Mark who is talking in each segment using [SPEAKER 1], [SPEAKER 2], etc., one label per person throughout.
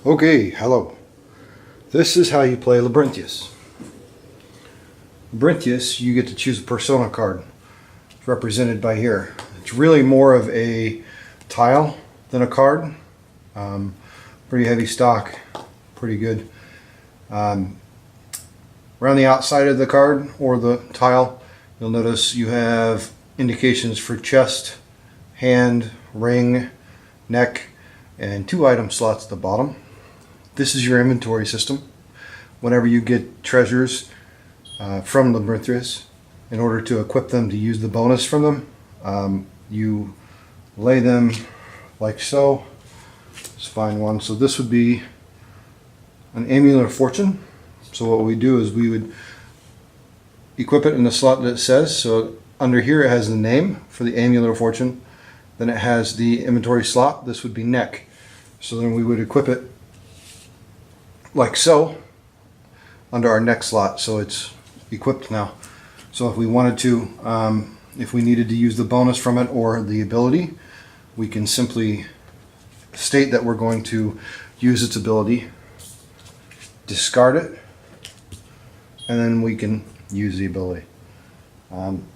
[SPEAKER 1] Okay, hello. This is how you play Labyrintheus. Labyrintheus, you get to choose a persona card. It's represented by here. It's really more of a tile than a card. Pretty heavy stock, pretty good. Around the outside of the card or the tile, you'll notice you have indications for chest, hand, ring, neck, and 2 item slots at the bottom. This is your inventory system. Whenever you get treasures from Labyrintheus, in order to equip them to use the bonus from them, you lay them like so. Let's find one. So this would be an Amulet of Fortune. So what we do is we would equip it in the slot that it says. So under here it has the name for the Amulet of Fortune. Then it has the inventory slot. This would be neck. So then we would equip it like so under our neck slot, so it's equipped now. So if we wanted to, if we needed to use the bonus from it or the ability, we can simply state that we're going to use its ability, discard it, and then we can use the ability. I'm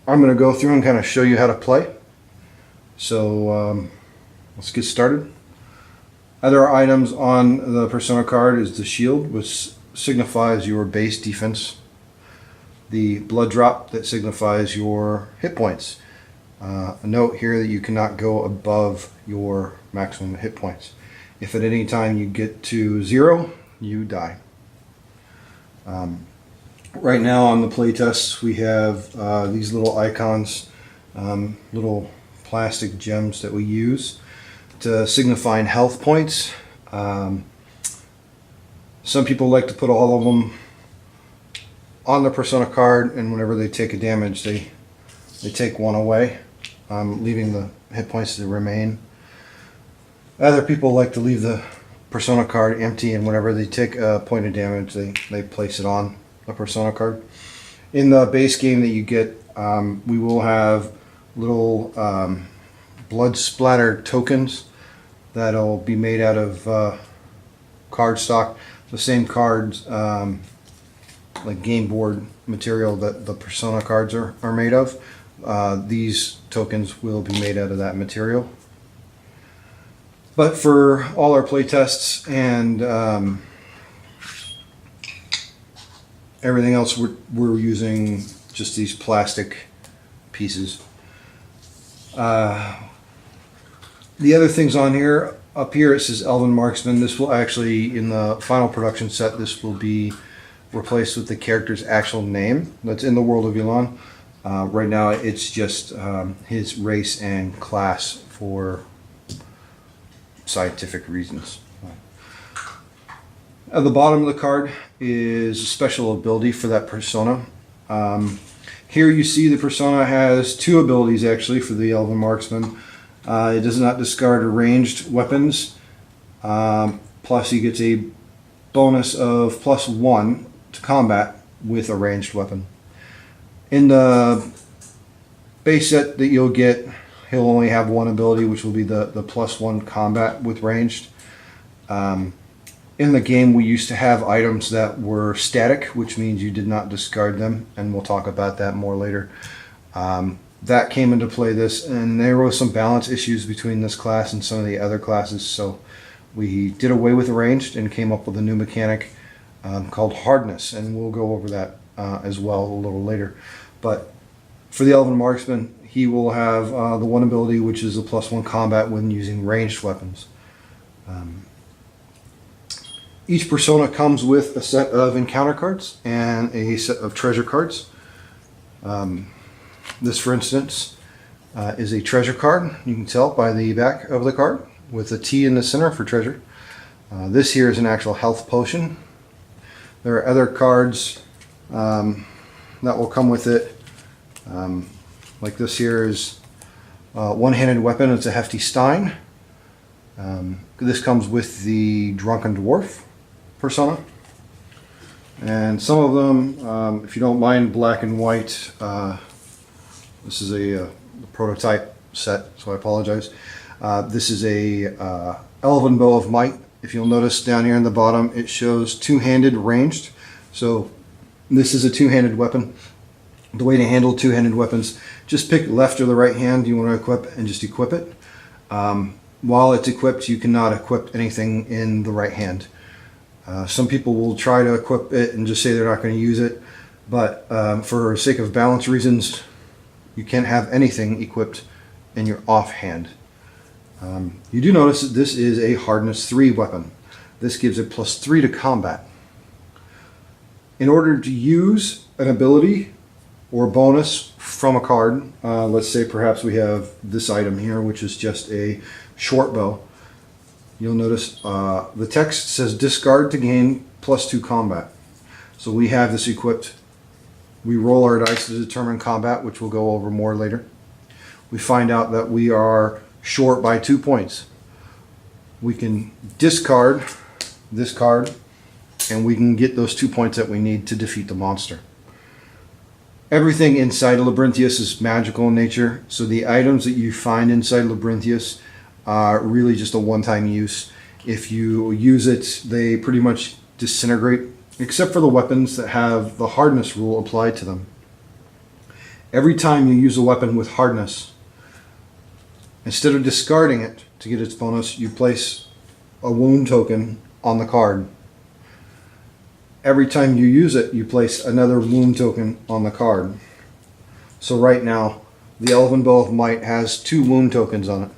[SPEAKER 1] going to go through and kind of show you how to play. So let's get started. Other items on the persona card is the shield, which signifies your base defense. The blood drop, that signifies your hit points. A note here that you cannot go above your maximum hit points. If at any time you get to 0, you die. Right now on the playtests we have these little icons, little plastic gems that we use to signifying health points. Some people like to put all of them on the persona card, and whenever they take a damage they take 1 away, leaving the hit points that remain. Other people like to leave the persona card empty, and whenever they take a point of damage they place it on the persona card. In the base game that you get, we will have little blood splatter tokens that'll be made out of card stock, the same cards, like game board material that the persona cards are made of. These tokens will be made out of that material. But for all our play tests and everything else, we're using just these plastic pieces. The other things on here, up here it says Elven Marksman. This will actually, in the final production set, this will be replaced with the character's actual name that's in the world of Elon. Right now it's just his race and class for scientific reasons. At the bottom of the card is a special ability for that persona. Here you see the persona has 2 abilities actually for the Elven Marksman. It does not discard ranged weapons, plus he gets a bonus of +1 to combat with a ranged weapon. In the base set that you'll get, he'll only have 1 ability, which will be the +1 combat with ranged. In the game we used to have items that were static, which means you did not discard them, and we'll talk about that more later. That came into play this, and there was some balance issues between this class and some of the other classes, so we did away with ranged and came up with a new mechanic called hardness, and we'll go over that as well a little later. But for the Elven Marksman, he will have the 1 ability, which is a +1 combat when using ranged weapons. Each persona comes with a set of encounter cards and a set of treasure cards. This, for instance, is a treasure card. You can tell by the back of the card with a T in the center for treasure. This here is an actual health potion. There are other cards that will come with it. Like this here is one-handed weapon. It's a hefty stein. This comes with the drunken dwarf persona. And some of them, if you don't mind black and white, this is a prototype set, so I apologize. This is a Elven Bow of Might if you'll notice down here in the bottom, it shows two-handed ranged. So this is a two-handed weapon. The way to handle two-handed weapons, just pick left or the right hand you want to equip and just equip it. While it's equipped, you cannot equip anything in the right hand. Some people will try to equip it and just say they're not going to use it, but for sake of balance reasons, you can't have anything equipped in your offhand. You do notice that this is a hardness 3 weapon. This gives it +3 to combat. In order to use an ability or bonus from a card, let's say perhaps we have this item here, which is just a short bow. You'll notice the text says discard to gain +2 combat. So we have this equipped. We roll our dice to determine combat, which we'll go over more later. We find out that we are short by 2 points. We can discard this card and we can get those 2 points that we need to defeat the monster. Everything inside of Labyrintheus is magical in nature, so the items that you find inside Labyrintheus are really just a one-time use. If you use it, they pretty much disintegrate, except for the weapons that have the hardness rule applied to them. Every time you use a weapon with hardness, instead of discarding it to get its bonus, you place a wound token on the card. Every time you use it, you place another wound token on the card. So right now, the Elven Bow of Might has 2 wound tokens on it.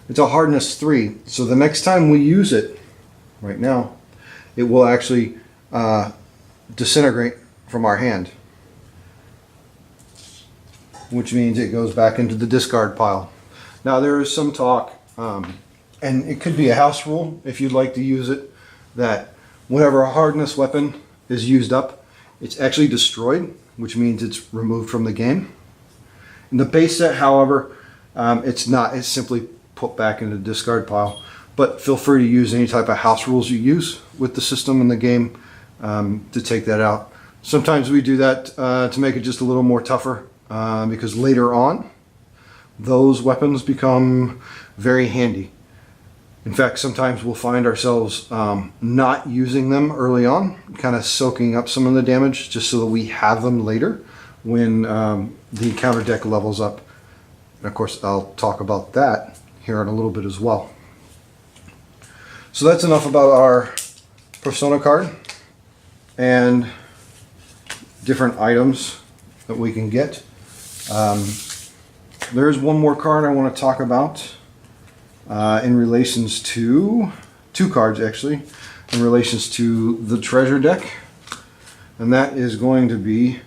[SPEAKER 1] It's a hardness 3, so the next time we use it, right now, it will actually disintegrate from our hand, which means it goes back into the discard pile. Now there is some talk, and it could be a house rule if you'd like to use it, that whenever a hardness weapon is used up, it's actually destroyed, which means it's removed from the game. In the base set, however, it's not. It's simply put back into the discard pile. But feel free to use any type of house rules you use with the system in the game to take that out. Sometimes we do that to make it just a little more tougher because later on, those weapons become very handy. In fact, sometimes we'll find ourselves not using them early on, kind of soaking up some of the damage just so that we have them later when the encounter deck levels up. And of course, I'll talk about that here in a little bit as well. So that's enough about our persona card and different items that we can get. There's one more card I want to talk about in relations to 2 cards actually, in relations to the treasure deck, and that is going to be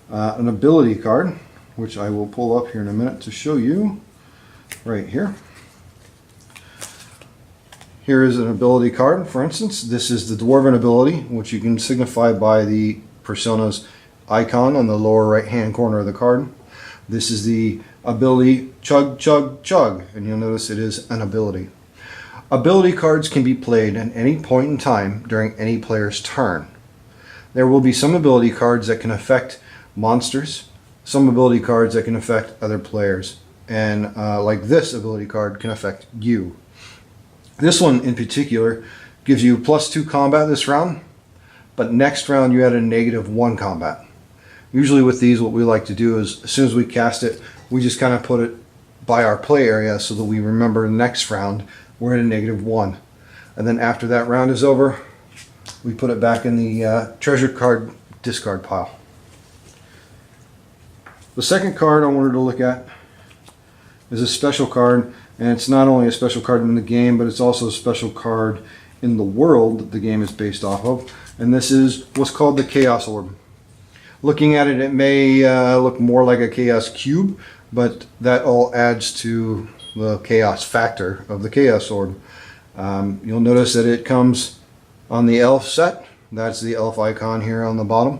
[SPEAKER 1] an ability card, which I will pull up here in a minute to show you right here. Here is an ability card. For instance, this is the Dwarven ability, which you can signify by the persona's icon on the lower right hand corner of the card. This is the ability Chug Chug Chug, and you'll notice it is an ability. Ability cards can be played at any point in time during any player's turn. There will be some ability cards that can affect monsters, some ability cards that can affect other players, and like this ability card can affect you. This one in particular gives you +2 combat this round, but next round you add a -1 combat. Usually with these, what we like to do is as soon as we cast it, we just kind of put it by our play area so that we remember next round we're at a -1. And then after that round is over, we put it back in the treasure card discard pile. The second card I wanted to look at is a special card, and it's not only a special card in the game, but it's also a special card in the world that the game is based off of, and this is what's called the Chaos Orb. Looking at it, it may look more like a Chaos Cube, but that all adds to the chaos factor of the Chaos Orb. You'll notice that it comes on the elf set. That's the elf icon here on the bottom.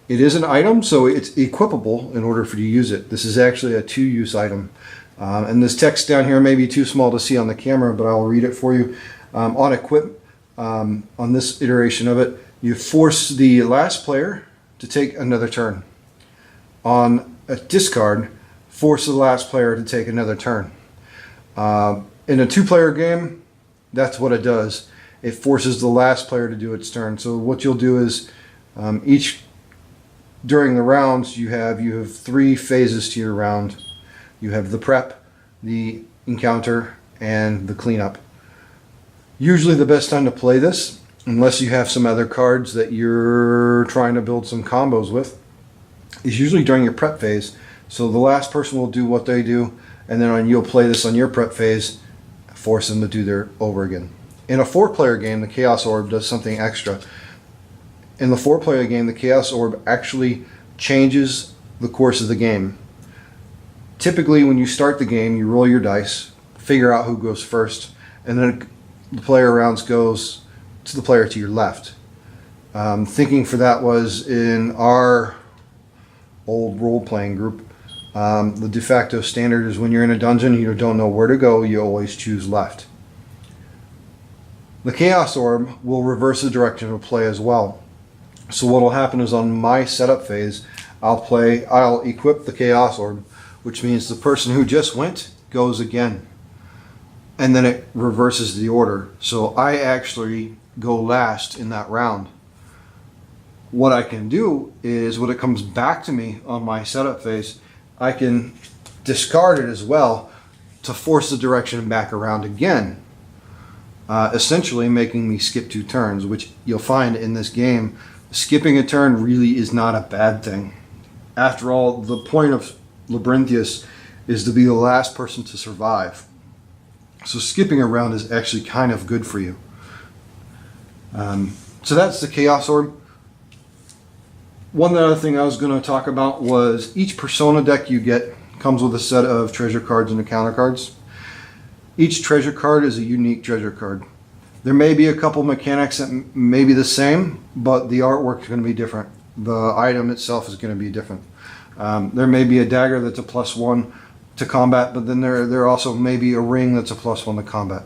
[SPEAKER 1] It is an item, so it's equipable in order for you to use it. This is actually a 2-use item. And this text down here may be too small to see on the camera, but I'll read it for you. On equip, on this iteration of it, you force the last player to take another turn. On a discard, force the last player to take another turn. In a 2-player game, that's what it does. It forces the last player to do its turn. So what you'll do is during the rounds you have 3 phases to your round. You have the prep, the encounter, and the cleanup. Usually the best time to play this, unless you have some other cards that you're trying to build some combos with, is usually during your prep phase. So the last person will do what they do, and then you'll play this on your prep phase, force them to do their over again. In a 4-player game, the Chaos Orb does something extra. In the 4-player game, the Chaos Orb actually changes the course of the game. Typically, when you start the game, you roll your dice, figure out who goes first, and then the player rounds goes to the player to your left. Thinking for that was in our old role-playing group, the de facto standard is when you're in a dungeon, you don't know where to go, you always choose left. The Chaos Orb will reverse the direction of play as well. So what will happen is on my setup phase, I'll equip the Chaos Orb, which means the person who just went goes again. And then it reverses the order. So I actually go last in that round. What I can do is when it comes back to me on my setup phase, I can discard it as well to force the direction back around again. Essentially making me skip 2 turns, which you'll find in this game, skipping a turn really is not a bad thing. After all, the point of Labyrintheus is to be the last person to survive. So skipping around is actually kind of good for you. So that's the Chaos Orb. One other thing I was going to talk about was each Persona deck you get comes with a set of treasure cards and encounter cards. Each treasure card is a unique treasure card. There may be a couple mechanics that may be the same, but the artwork is going to be different. The item itself is going to be different. There may be a dagger that's a +1 to combat, but then there also may be a ring that's a +1 to combat.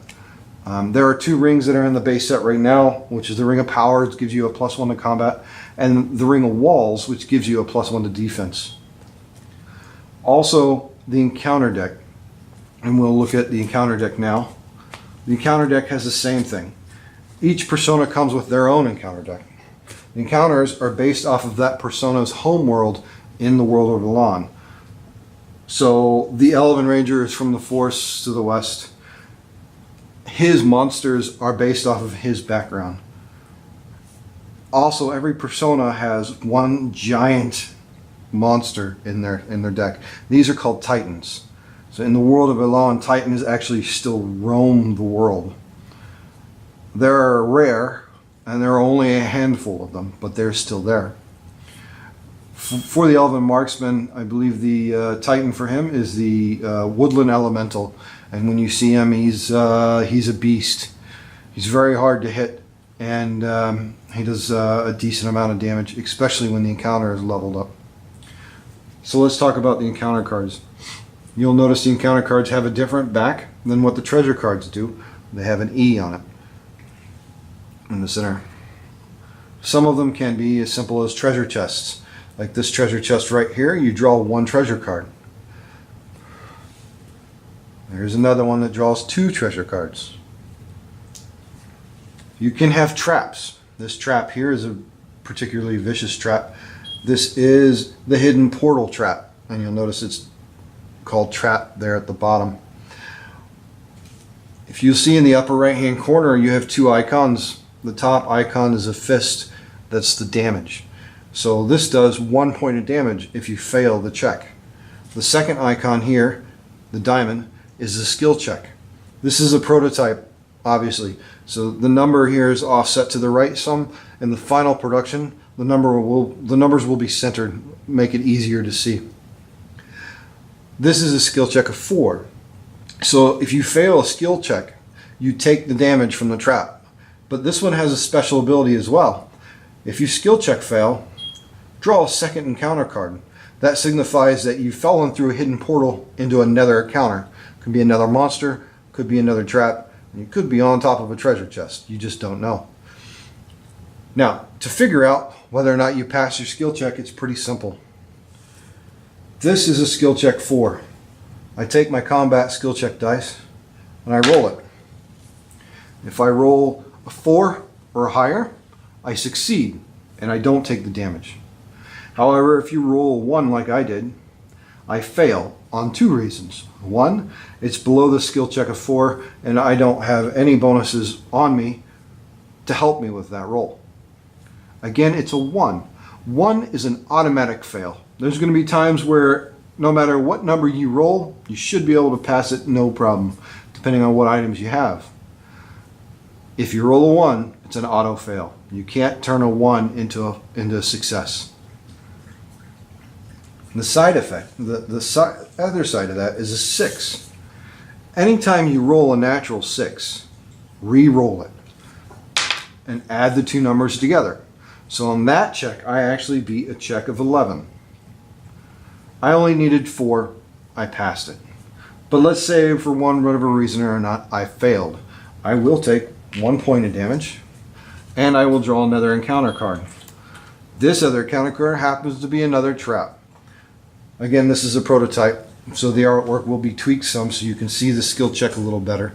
[SPEAKER 1] There are 2 rings that are in the base set right now, which is the Ring of Power, which gives you a +1 to combat, and the Ring of Walls, which gives you a +1 to defense. Also, the encounter deck, and we'll look at the encounter deck now. The encounter deck has the same thing. Each persona comes with their own encounter deck. The encounters are based off of that persona's home world in the world of Elan. So the Elven Ranger is from the Force to the west. His monsters are based off of his background. Also, every persona has one giant monster in their deck. These are called Titans. So in the world of Elan, Titans actually still roam the world. They're rare, and there are only a handful of them, but they're still there. For the Elven Marksman, I believe the Titan for him is the Woodland Elemental. And when you see him, he's a beast. He's very hard to hit, and he does a decent amount of damage, especially when the encounter is leveled up. So let's talk about the encounter cards. You'll notice the encounter cards have a different back than what the treasure cards do. They have an E on it in the center. Some of them can be as simple as treasure chests. Like this treasure chest right here, you draw 1 treasure card. There's another one that draws 2 treasure cards. You can have traps. This trap here is a particularly vicious trap. This is the hidden portal trap, and you'll notice it's called trap there at the bottom. If you see in the upper right hand corner, you have 2 icons. The top icon is a fist. That's the damage. So this does 1 point of damage if you fail the check. The second icon here, the diamond, is the skill check. This is a prototype, obviously. So the number here is offset to the right some. In the final production, the numbers will be centered, make it easier to see. This is a skill check of 4. So if you fail a skill check, you take the damage from the trap. But this one has a special ability as well. If you skill check fail, draw a second encounter card. That signifies that you've fallen through a hidden portal into another encounter. Could be another monster, could be another trap, and you could be on top of a treasure chest. You just don't know. Now, to figure out whether or not you pass your skill check, it's pretty simple. This is a skill check 4. I take my combat skill check dice and I roll it. If I roll a 4 or higher, I succeed and I don't take the damage. However, if you roll a 1 like I did, I fail on 2 reasons. 1, it's below the skill check of 4 and I don't have any bonuses on me to help me with that roll. Again, it's a 1. 1 is an automatic fail. There's going to be times where no matter what number you roll, you should be able to pass it no problem, depending on what items you have. If you roll a 1, it's an auto fail. You can't turn a 1 into a success. The side effect, the other side of that is a 6. Anytime you roll a natural 6, re-roll it and add the 2 numbers together. So on that check, I actually beat a check of 11. I only needed 4, I passed it. But let's say for one whatever reason or not, I failed. I will take 1 point of damage and I will draw another encounter card. This other encounter card happens to be another trap. Again, this is a prototype, so the artwork will be tweaked some so you can see the skill check a little better.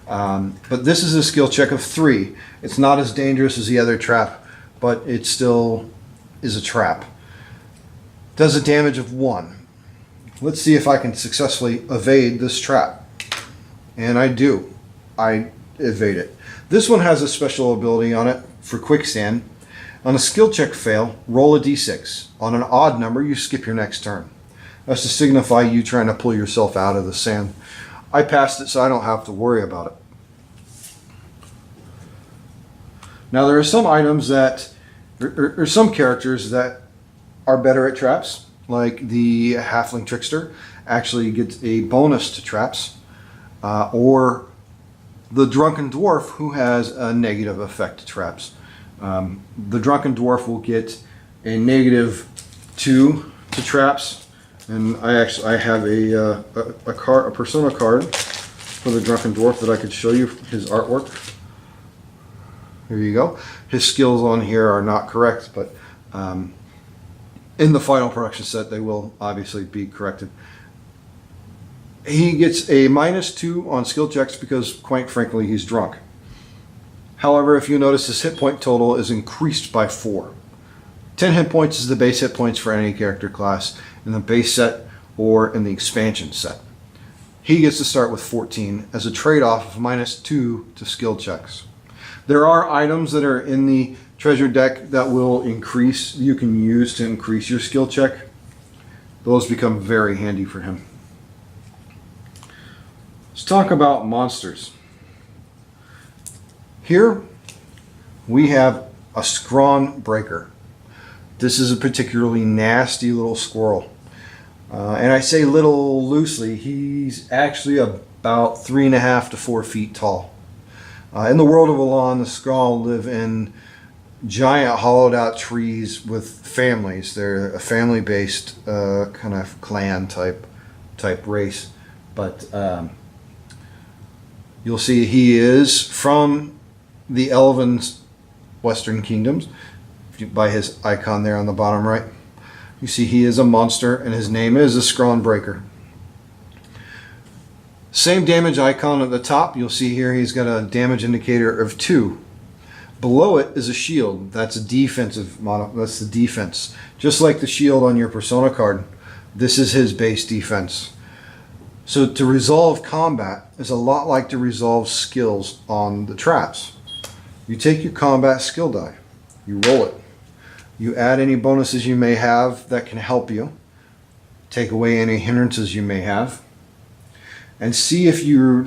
[SPEAKER 1] But this is a skill check of 3. It's not as dangerous as the other trap, but it still is a trap. Does a damage of 1. Let's see if I can successfully evade this trap. And I do. I evade it. This one has a special ability on it for quicksand. On a skill check fail, roll a d6. On an odd number, you skip your next turn. That's to signify you trying to pull yourself out of the sand. I passed it so I don't have to worry about it. Now there are some items that, or some characters that are better at traps, like the halfling trickster actually gets a bonus to traps, or the drunken dwarf who has a negative effect to traps. The drunken dwarf will get a -2 to traps. And I have a persona card for the drunken dwarf that I could show you his artwork. Here you go. His skills on here are not correct, but in the final production set they will obviously be corrected. He gets a -2 on skill checks because, quite frankly, he's drunk. However, if you notice, his hit point total is increased by 4. 10 hit points is the base hit points for any character class in the base set or in the expansion set. He gets to start with 14 as a trade-off of -2 to skill checks. There are items that are in the treasure deck that will increase, you can use to increase your skill check. Those become very handy for him. Let's talk about monsters. Here we have a Scrawn Breaker. This is a particularly nasty little squirrel. And I say little loosely, he's actually about 3.5 to 4 feet tall. In the world of Elan, the Scrawn live in giant hollowed out trees with families. They're a family-based kind of clan type race. But you'll see he is from the Elven Western Kingdoms by his icon there on the bottom right. You see he is a monster and his name is a Scrawn Breaker. Same damage icon at the top. You'll see here he's got a damage indicator of 2. Below it is a shield. That's a defensive model. That's the defense. Just like the shield on your persona card, this is his base defense. So to resolve combat is a lot like to resolve skills on the traps. You take your combat skill die, you roll it. You add any bonuses you may have that can help you, take away any hindrances you may have, and see if your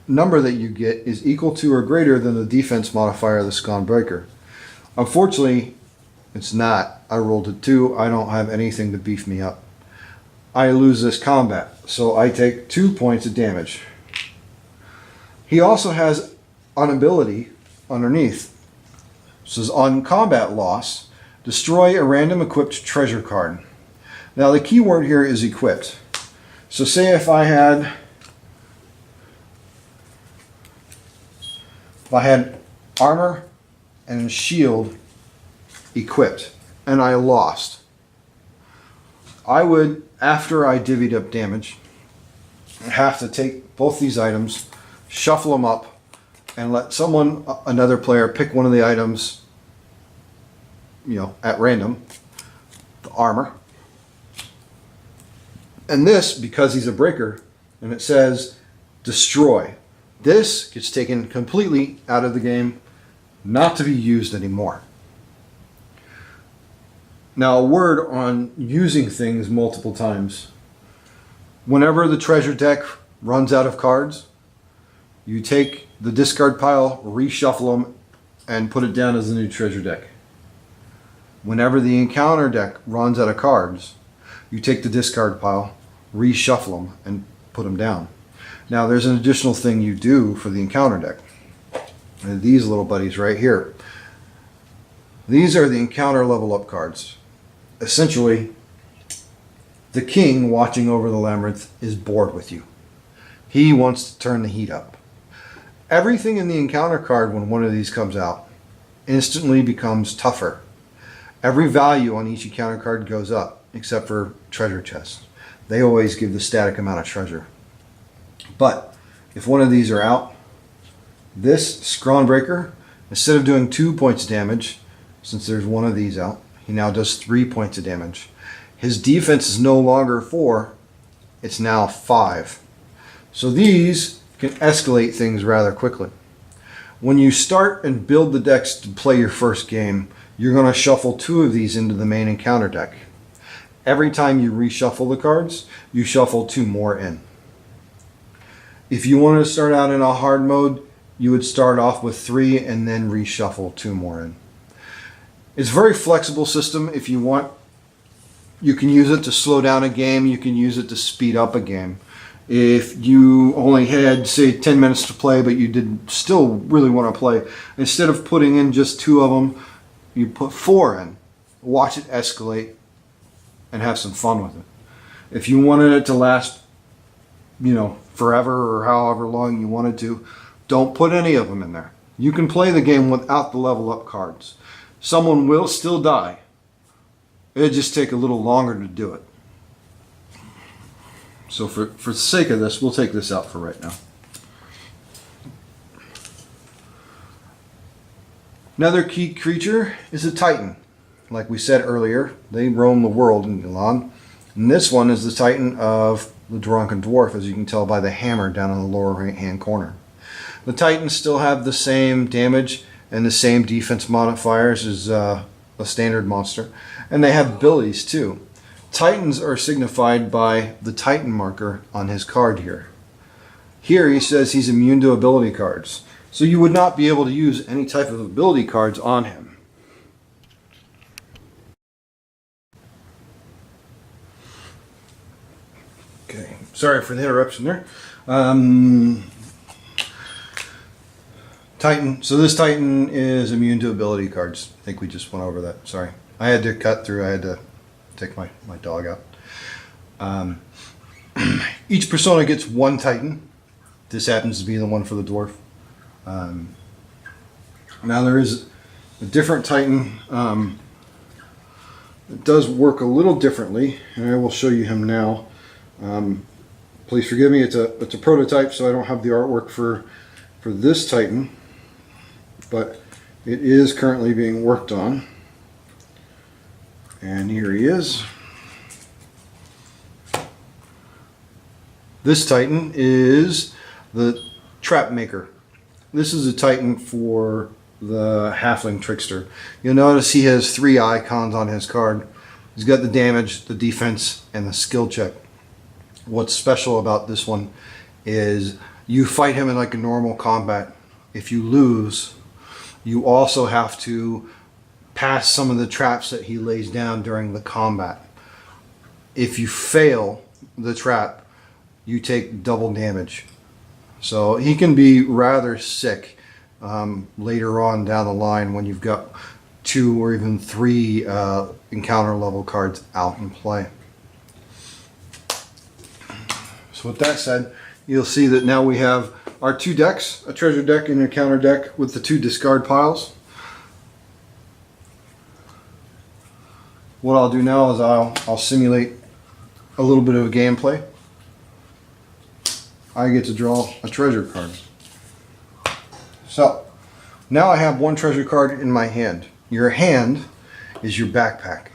[SPEAKER 1] number that you get is equal to or greater than the defense modifier of the Scrawn Breaker. Unfortunately, it's not. I rolled a 2. I don't have anything to beef me up. I lose this combat, so I take 2 points of damage. He also has an ability underneath. It says on combat loss, destroy a random equipped treasure card. Now the key word here is equipped. So say if I had armor and shield equipped and I lost, I would, after I divvied up damage, have to take both these items, shuffle them up, and let someone, another player, pick one of the items, you know, at random, the armor. And this, because he's a breaker, and it says destroy, this gets taken completely out of the game, not to be used anymore. Now, a word on using things multiple times. Whenever the treasure deck runs out of cards, you take the discard pile, reshuffle them, and put it down as a new treasure deck. Whenever the encounter deck runs out of cards, you take the discard pile, reshuffle them, and put them down. Now, there's an additional thing you do for the encounter deck. And these little buddies right here. These are the encounter level up cards. Essentially, the king watching over the labyrinth is bored with you. He wants to turn the heat up. Everything in the encounter card, when one of these comes out, instantly becomes tougher. Every value on each encounter card goes up, except for treasure chests. They always give the static amount of treasure. But if one of these are out, this Scrawn Breaker, instead of doing 2 points of damage, since there's one of these out, he now does 3 points of damage. His defense is no longer 4, it's now 5. So these can escalate things rather quickly. When you start and build the decks to play your first game, you're going to shuffle 2 of these into the main encounter deck. Every time you reshuffle the cards, you shuffle 2 more in. If you wanted to start out in a hard mode, you would start off with 3 and then reshuffle 2 more in. It's a very flexible system. If you want, you can use it to slow down a game, you can use it to speed up a game. If you only had, say, 10 minutes to play, but you did still really want to play, instead of putting in just 2 of them, you put 4 in. Watch it escalate and have some fun with it. If you wanted it to last, you know, forever or however long you wanted to, don't put any of them in there. You can play the game without the level up cards. Someone will still die. It'll just take a little longer to do it. So for the sake of this, we'll take this out for right now. Another key creature is a Titan. Like we said earlier, they roam the world in Milan. And this one is the Titan of the Drunken Dwarf, as you can tell by the hammer down in the lower right hand corner. The Titans still have the same damage and the same defense modifiers as a standard monster. And they have abilities too. Titans are signified by the Titan marker on his card here. Here he says he's immune to ability cards. So you would not be able to use any type of ability cards on him. Okay, sorry for the interruption there. Titan. So this Titan is immune to ability cards. I think we just went over that. Sorry. I had to cut through. I had to take my dog out. Each persona gets 1 Titan. This happens to be the one for the dwarf. Now there is a different Titan. It does work a little differently, and I will show you him now. Please forgive me. It's a prototype, so I don't have the artwork for this Titan, but it is currently being worked on. And here he is. This Titan is the Trap Maker. This is a Titan for the Halfling Trickster. You'll notice he has 3 icons on his card. He's got the damage, the defense, and the skill check. What's special about this one is you fight him in like a normal combat. If you lose, you also have to pass some of the traps that he lays down during the combat. If you fail the trap, you take double damage. So he can be rather sick later on down the line when you've got 2 or even 3 encounter level cards out in play. So with that said, you'll see that now we have our 2 decks, a treasure deck and an encounter deck with the 2 discard piles. What I'll do now is I'll simulate a little bit of a gameplay. I get to draw a treasure card. So now I have one treasure card in my hand. Your hand is your backpack.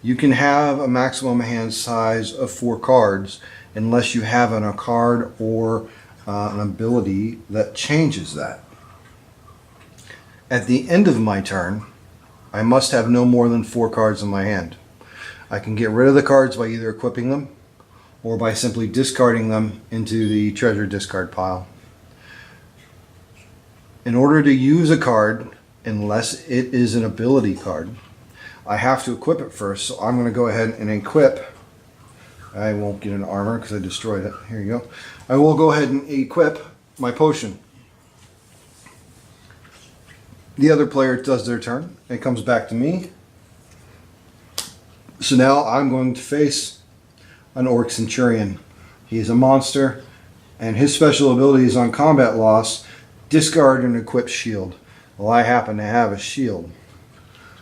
[SPEAKER 1] You can have a maximum hand size of 4 cards unless you have a card or an ability that changes that. At the end of my turn, I must have no more than 4 cards in my hand. I can get rid of the cards by either equipping them or by simply discarding them into the treasure discard pile. In order to use a card, unless it is an ability card, I have to equip it first. So I'm going to go ahead and equip. I won't get an armor because I destroyed it. Here you go. I will go ahead and equip my potion. The other player does their turn. It comes back to me. So now I'm going to face an Orc Centurion. He is a monster, and his special ability is on combat loss, discard and equip shield. Well, I happen to have a shield.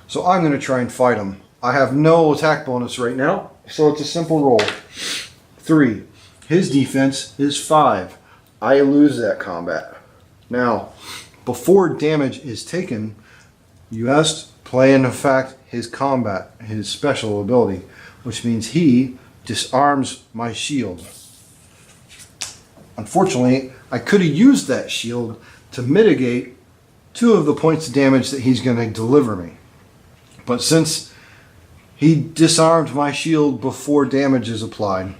[SPEAKER 1] So I'm going to try and fight him. I have no attack bonus right now, so it's a simple roll. 3. His defense is 5. I lose that combat. Now, before damage is taken, you must play in effect his combat, his special ability, which means he disarms my shield. Unfortunately, I could have used that shield to mitigate 2 of the points of damage that he's going to deliver me. But since he disarmed my shield before damage is applied,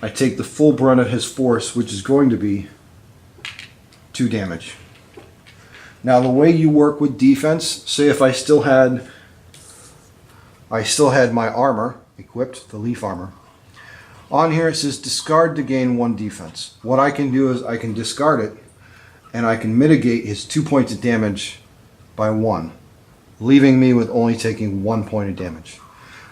[SPEAKER 1] I take the full brunt of his force, which is going to be 2 damage. Now the way you work with defense, say if I still had my armor equipped, the leaf armor. On here it says discard to gain 1 defense. What I can do is I can discard it and I can mitigate his 2 points of damage by 1. Leaving me with only taking 1 point of damage.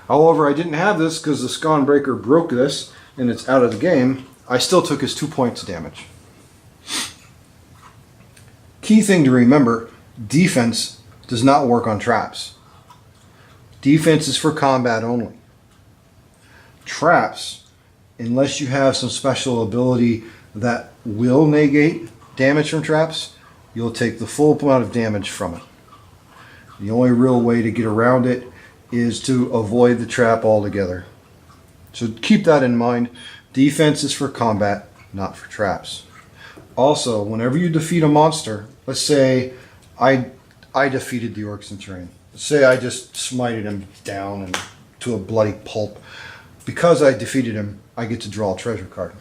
[SPEAKER 1] However, I didn't have this because the Scone Breaker broke this and it's out of the game. I still took his 2 points of damage. Key thing to remember, defense does not work on traps. Defense is for combat only. Traps, unless you have some special ability that will negate damage from traps, you'll take the full amount of damage from it. The only real way to get around it is to avoid the trap altogether. So keep that in mind. Defense is for combat, not for traps. Also, whenever you defeat a monster, let's say I defeated the Orc Centurion. Let's say I just smited him down and to a bloody pulp. Because I defeated him, I get to draw a treasure card.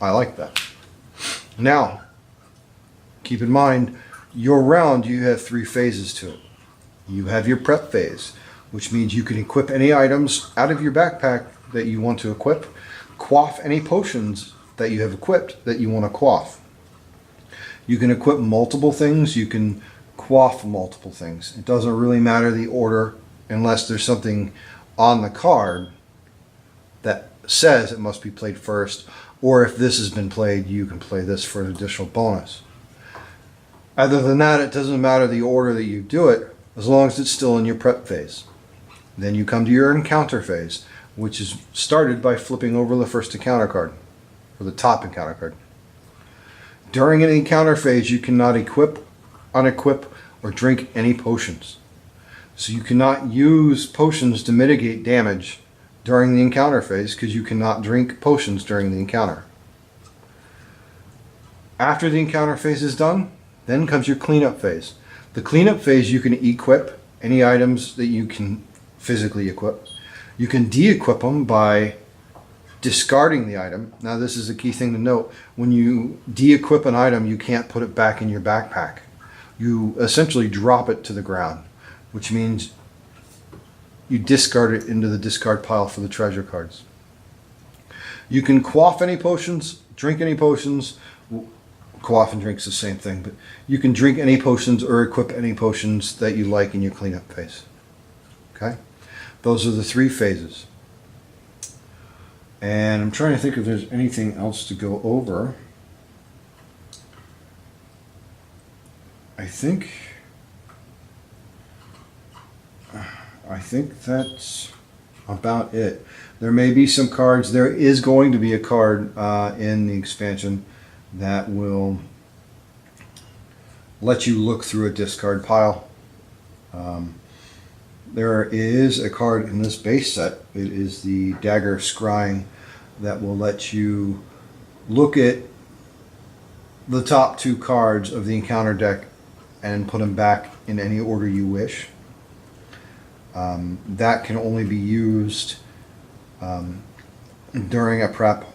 [SPEAKER 1] I like that. Now, keep in mind, your round, you have 3 phases to it. You have your prep phase, which means you can equip any items out of your backpack that you want to equip, quaff any potions that you have equipped that you want to quaff. You can equip multiple things, you can quaff multiple things. It doesn't really matter the order unless there's something on the card that says it must be played first, or if this has been played, you can play this for an additional bonus. Other than that, it doesn't matter the order that you do it, as long as it's still in your prep phase. Then you come to your encounter phase, which is started by flipping over the first encounter card, or the top encounter card. During an encounter phase, you cannot equip, unequip, or drink any potions. So you cannot use potions to mitigate damage during the encounter phase because you cannot drink potions during the encounter. After the encounter phase is done, then comes your cleanup phase. The cleanup phase, you can equip any items that you can physically equip. You can de-equip them by discarding the item. Now this is a key thing to note. When you de-equip an item, you can't put it back in your backpack. You essentially drop it to the ground, which means you discard it into the discard pile for the treasure cards. You can quaff any potions, drink any potions. Quaff and drink's the same thing, but you can drink any potions or equip any potions that you like in your cleanup phase. Okay? Those are the 3 phases. And I'm trying to think if there's anything else to go over. I think that's about it. There may be some cards. There is going to be a card in the expansion that will let you look through a discard pile. There is a card in this base set. It is the Dagger Scrying that will let you look at the top 2 cards of the encounter deck and put them back in any order you wish. That can only be used during a prep.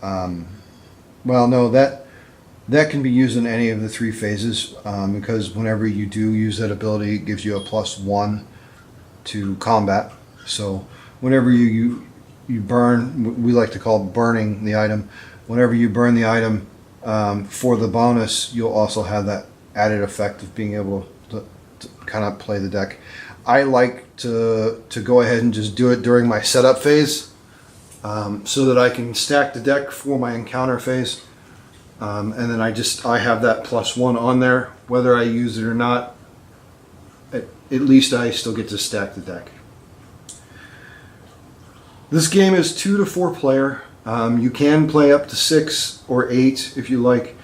[SPEAKER 1] Well, no, that can be used in any of the 3 phases, because whenever you do use that ability, it gives you a +1 to combat. So whenever you burn, we like to call it burning the item. Whenever you burn the item, for the bonus, you'll also have that added effect of being able to kind of play the deck. I like to go ahead and just do it during my setup phase, so that I can stack the deck for my encounter phase. And then I have that +1 on there, whether I use it or not. At least I still get to stack the deck. This game is 2 to 4 player. You can play up to 6 or 8 if you like.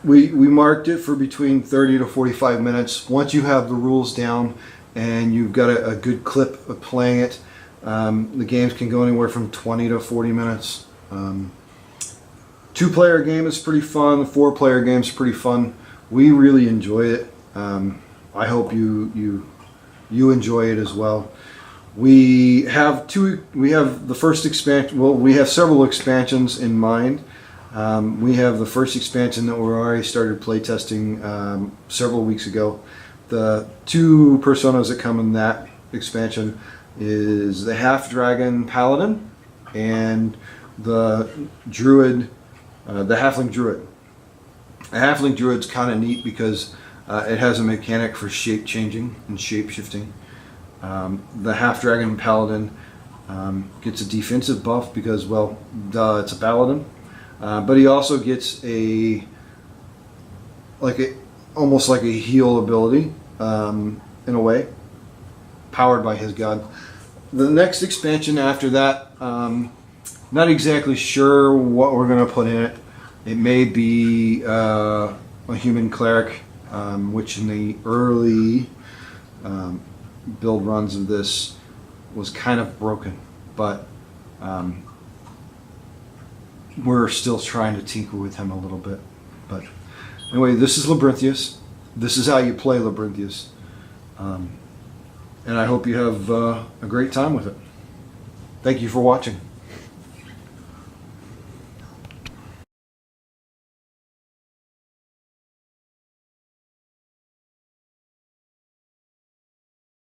[SPEAKER 1] We marked it for between 30 to 45 minutes. Once you have the rules down and you've got a good clip of playing it, the games can go anywhere from 20 to 40 minutes. 2-player game is pretty fun. The 4-player game is pretty fun. We really enjoy it. I hope you enjoy it as well. We have the first expansion. Well, we have several expansions in mind. We have the first expansion that we already started playtesting several weeks ago. The 2 personas that come in that expansion is the Half-Dragon Paladin and the Druid, the Halfling Druid. The Halfling Druid's kind of neat because it has a mechanic for shape changing and shape shifting. The Half-Dragon Paladin gets a defensive buff because, well, it's a paladin. But he also gets almost like a heal ability, in a way, powered by his god. The next expansion after that, not exactly sure what we're going to put in it. It may be a human cleric, which in the early build runs of this was kind of broken, but we're still trying to tinker with him a little bit. But anyway, this is Labyrintheus. This is how you play Labyrintheus. And I hope you have a great time with it. Thank you for watching.